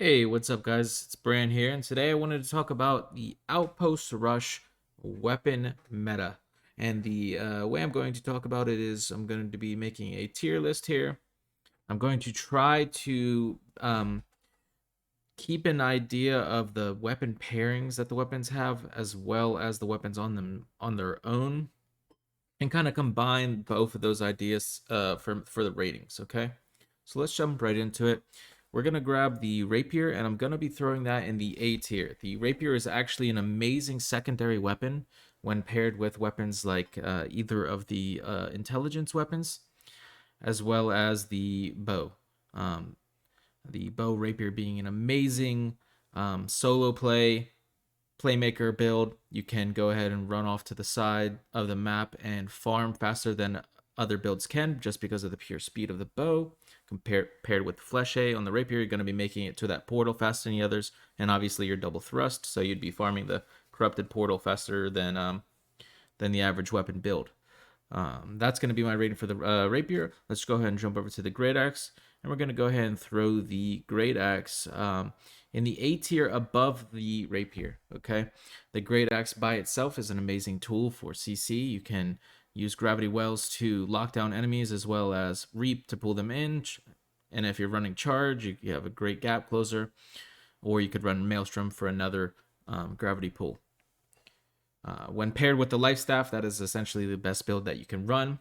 Hey, what's up, guys? It's Bran here, and today I wanted to talk about the Outpost Rush weapon meta. And the way I'm going to talk about it is I'm going to be making a tier list here. I'm going to try to keep an idea of the weapon pairings that the weapons have, as well as the weapons on them on their own, and kind of combine both of those ideas for the ratings. Okay, so let's jump right into it. We're going to grab the Rapier, and I'm going to be throwing that in the A tier. The Rapier is actually an amazing secondary weapon when paired with weapons like either of the intelligence weapons, as well as the bow. The bow Rapier being an amazing solo playmaker build. You can go ahead and run off to the side of the map and farm faster than other builds can, just because of the pure speed of the bow. Paired with Fleshay on the Rapier, you're going to be making it to that portal faster than the others, and obviously you're double thrust, so you'd be farming the corrupted portal faster than the average weapon build. That's going to be my rating for the Rapier. Let's go ahead and jump over to the Great Axe, and we're going to go ahead and throw the Great Axe in the A tier above the Rapier. Okay, the Great Axe by itself is an amazing tool for CC. You can use gravity wells to lock down enemies, as well as reap to pull them in. And if you're running charge, you have a great gap closer, or you could run maelstrom for another gravity pull. When paired with the life staff, that is essentially the best build that you can run.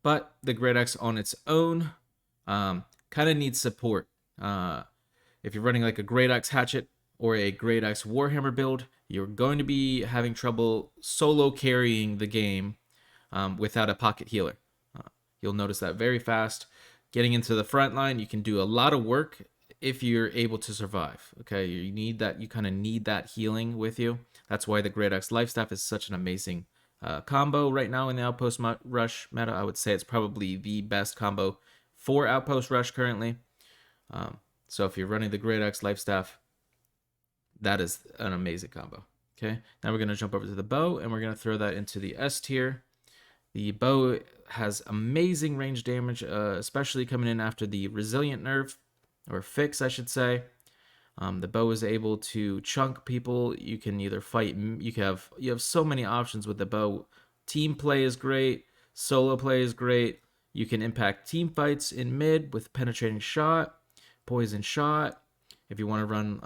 But the Great Axe on its own kind of needs support. If you're running like a Great Axe Hatchet or a Great Axe Warhammer build, you're going to be having trouble solo carrying the game without a pocket healer. You'll notice that very fast. Getting into the front line, you can do a lot of work if you're able to survive. Okay, you need that. You kind of need that healing with you. That's why the Great Axe Life Staff is such an amazing combo right now in the Outpost Rush meta. I would say it's probably the best combo for Outpost Rush currently. So if you're running the Great Axe Life Staff, that is an amazing combo. Okay, now we're going to jump over to the bow, and we're going to throw that into the S tier. The bow has amazing range damage, especially coming in after the resilient nerf, or fix, I should say. The bow is able to chunk people. You can either fight. You have so many options with the bow. Team play is great. Solo play is great. You can impact team fights in mid with penetrating shot, poison shot. If you want to run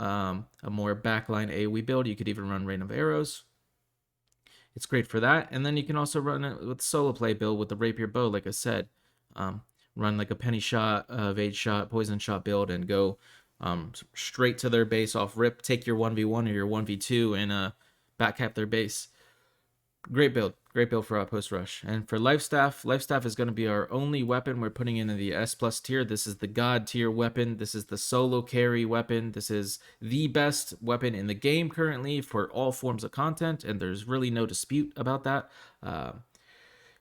a more backline AoE build, you could even run Rain of Arrows. It's great for that. And then you can also run it with solo play build with the Rapier bow, like I said. Run like a penny shot, evade shot, poison shot build, and go straight to their base off rip. Take your 1v1 or your 1v2 and backcap their base. Great build for Outpost Rush. And for Life Staff is going to be our only weapon we're putting in the S+ tier. This is the God tier weapon. This is the solo carry weapon. This is the best weapon in the game currently for all forms of content, and there's really no dispute about that.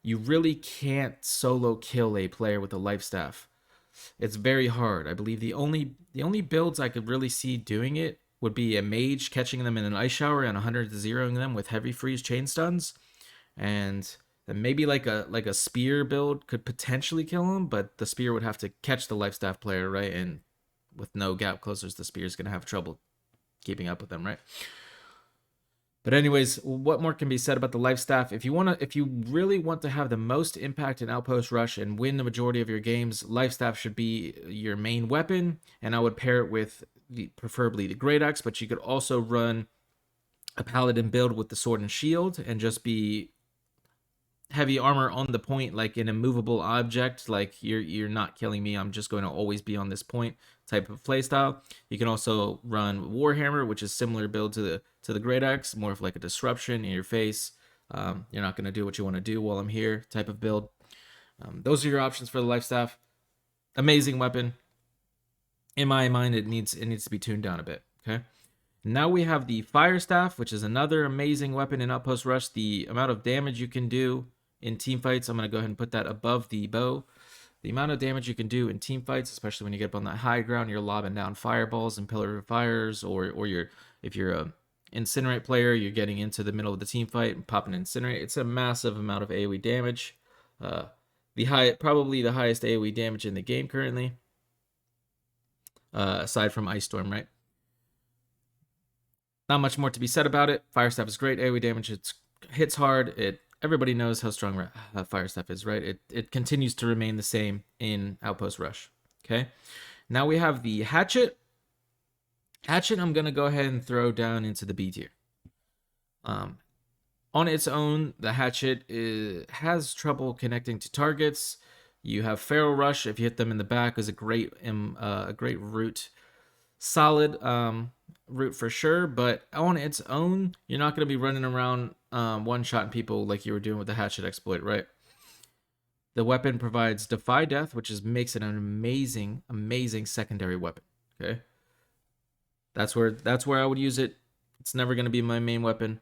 You really can't solo kill a player with a Life Staff. It's very hard. I believe the only builds I could really see doing it would be a mage catching them in an ice shower and 100 zeroing them with heavy freeze chain stuns, and then maybe like a spear build could potentially kill him, but the spear would have to catch the life staff player, right? And with no gap closers, the spear is gonna have trouble keeping up with them, right? But anyways, what more can be said about the life staff? If you really want to have the most impact in Outpost Rush and win the majority of your games, life staff should be your main weapon, and I would pair it with preferably the Great Axe, but you could also run a paladin build with the sword and shield and just be heavy armor on the point, like an immovable object, like you're not killing me, I'm just going to always be on this point type of playstyle. You can also run Warhammer, which is similar build to the Great Axe, more of like a disruption in your face. You're not going to do what you want to do while I'm here type of build. Those are your options for the life staff. Amazing weapon. In my mind, it needs to be tuned down a bit. Okay. Now we have the Fire Staff, which is another amazing weapon in Outpost Rush. The amount of damage you can do in team fights, I'm going to go ahead and put that above the bow. The amount of damage you can do in team fights, especially when you get up on that high ground, you're lobbing down fireballs and pillar of fires, or if you're a incinerate player, you're getting into the middle of the team fight and popping incinerate. It's a massive amount of AoE damage. Probably the highest AoE damage in the game currently. aside from Ice Storm, right? Not much more to be said about it. Fire Staff is great AoE damage. It hits hard. Everybody knows how strong Fire Staff is, right? It continues to remain the same in Outpost Rush. Okay. Now we have the Hatchet. Hatchet, I'm gonna go ahead and throw down into the B tier. On its own, the Hatchet has trouble connecting to targets. You have Feral Rush. If you hit them in the back, is a great route. Solid route for sure, but on its own, you're not going to be running around one-shotting people like you were doing with the Hatchet exploit, right? The weapon provides Defy Death, which makes it an amazing secondary weapon. Okay, that's where I would use it. It's never going to be my main weapon.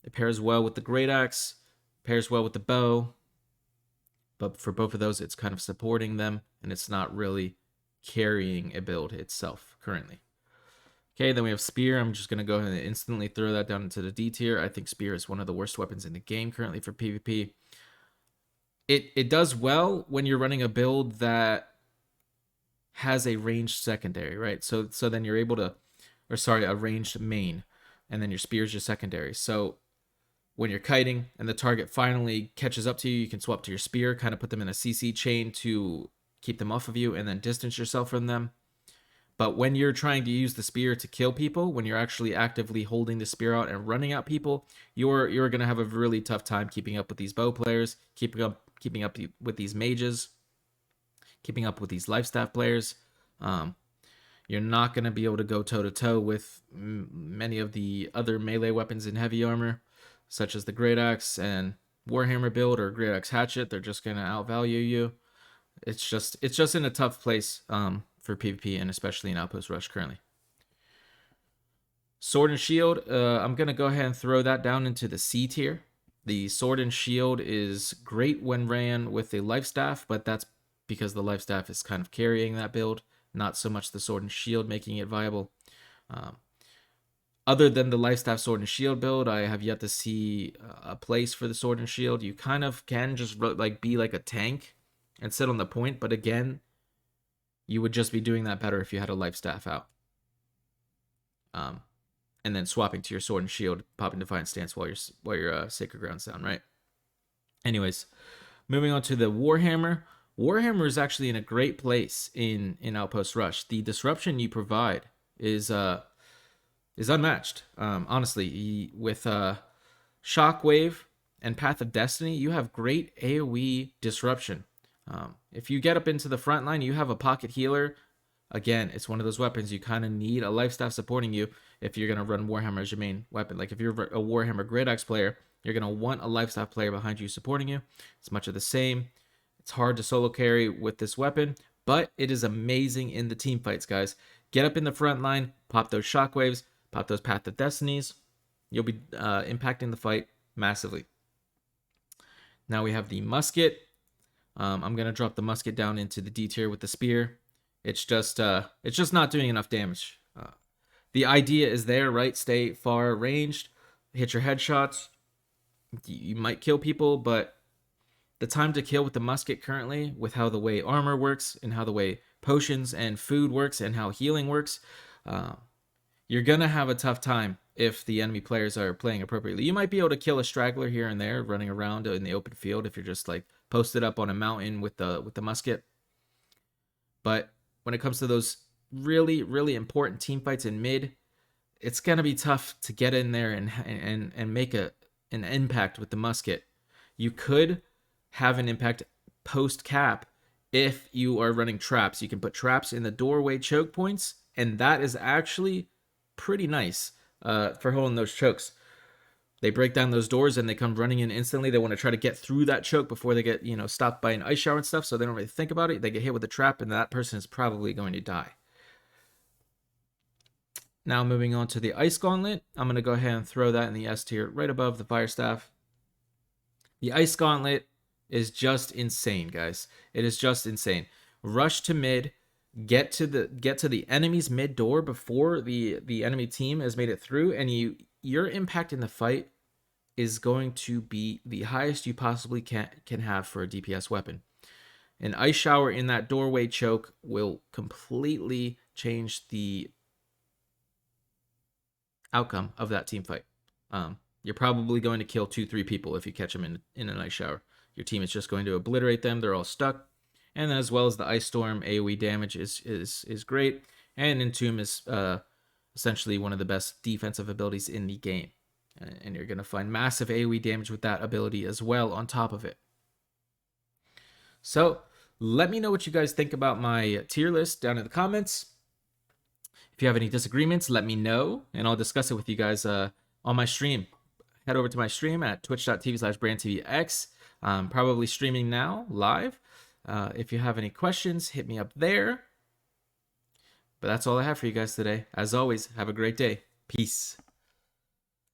It pairs well with the Great Axe, pairs well with the bow, but for both of those, it's kind of supporting them, and it's not really carrying a build itself currently. Okay, then we have Spear. I'm just going to go ahead and instantly throw that down into the D tier. I think Spear is one of the worst weapons in the game currently for PvP. It does well when you're running a build that has a ranged secondary, right? So then you're able to, or sorry, a ranged main, and then your Spear is your secondary. So when you're kiting and the target finally catches up to you, you can swap to your Spear, kind of put them in a CC chain to keep them off of you and then distance yourself from them. But when you're trying to use the Spear to kill people, when you're actually actively holding the Spear out and running at people, you're going to have a really tough time keeping up with these bow players, keeping up with these mages, keeping up with these lifestaff players. You're not going to be able to go toe-to-toe with many of the other melee weapons in heavy armor, such as the Great Axe and Warhammer build or Great Axe Hatchet. They're just going to outvalue you. It's just in a tough place for PvP, and especially in Outpost Rush currently. Sword and Shield, I'm going to go ahead and throw that down into the C tier. The Sword and Shield is great when ran with a Life Staff, but that's because the Life Staff is kind of carrying that build, not so much the Sword and Shield making it viable. Other than the Life Staff Sword and Shield build, I have yet to see a place for the Sword and Shield. You kind of can just like be like a tank and sit on the point, but again, you would just be doing that better if you had a Life Staff out. And then swapping to your Sword and Shield, popping Defiant Stance while your Sacred Ground's down, right? Anyways, moving on to the Warhammer. Warhammer is actually in a great place in Outpost Rush. The disruption you provide is unmatched. Honestly, with Shockwave and Path of Destiny, you have great AoE disruption. If you get up into the front line, you have a pocket healer. Again, it's one of those weapons you kind of need a life staff supporting you if you're going to run Warhammer as your main weapon. Like if you're a Warhammer Great Axe player, you're going to want a life staff player behind you supporting you. It's much of the same. It's hard to solo carry with this weapon, but it is amazing in the team fights, guys. Get up in the front line, pop those shockwaves, pop those Path of Destinies. You'll be impacting the fight massively. Now we have the Musket. I'm going to drop the Musket down into the D tier with the Spear. It's just not doing enough damage. The idea is there, right? Stay far ranged, hit your headshots. You might kill people, but the time to kill with the Musket currently, with how the way armor works and how the way potions and food works and how healing works, you're going to have a tough time if the enemy players are playing appropriately. You might be able to kill a straggler here and there running around in the open field if you're just like posted up on a mountain with the Musket. But when it comes to those really, really important team fights in mid, it's going to be tough to get in there and make an impact with the Musket. You could have an impact post cap if you are running traps. You can put traps in the doorway choke points, and that is actually pretty nice for holding those chokes. They break down those doors and they come running in instantly. They want to try to get through that choke before they get, stopped by an ice shower and stuff, so they don't really think about it. They get hit with a trap, and that person is probably going to die. Now moving on to the Ice Gauntlet. I'm going to go ahead and throw that in the S tier right above the Fire Staff. The Ice Gauntlet is just insane, guys. It is just insane. Rush to mid, get to the enemy's mid door before the enemy team has made it through, and your impact in the fight is going to be the highest you possibly can have for a DPS weapon. An ice shower in that doorway choke will completely change the outcome of that team fight. You're probably going to kill 2-3 people if you catch them in an ice shower. Your team is just going to obliterate them. They're all stuck. And as well as the ice storm, AoE damage is great. And Entomb is essentially one of the best defensive abilities in the game. And you're going to find massive AoE damage with that ability as well on top of it. So let me know what you guys think about my tier list down in the comments. If you have any disagreements, let me know, and I'll discuss it with you guys on my stream. Head over to my stream at twitch.tv/brandtvx. Probably streaming now, live. If you have any questions, hit me up there. But that's all I have for you guys today. As always, have a great day. Peace.